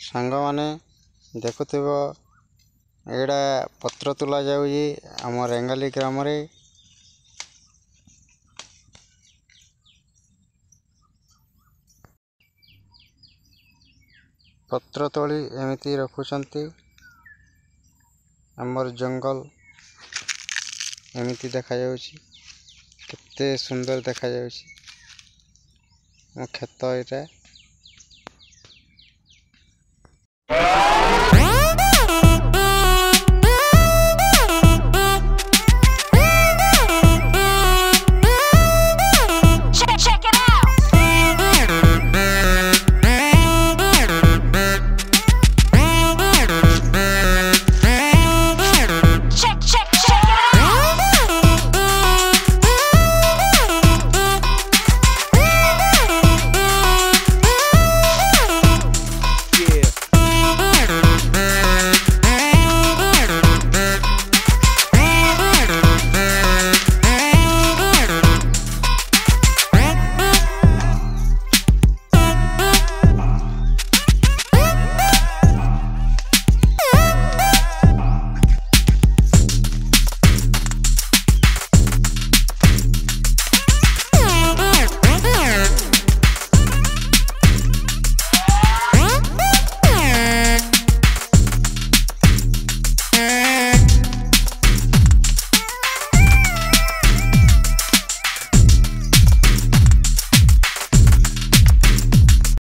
सांग माने देखुथिब एड़ा पत्र तुला जाउजी आम रेंगाली ग्राम रे। पत्र तोली एमती रखुचंती आमर जंगल एमती देखा जाउची केते सुंदर देखा जाउची मो खेत एटा।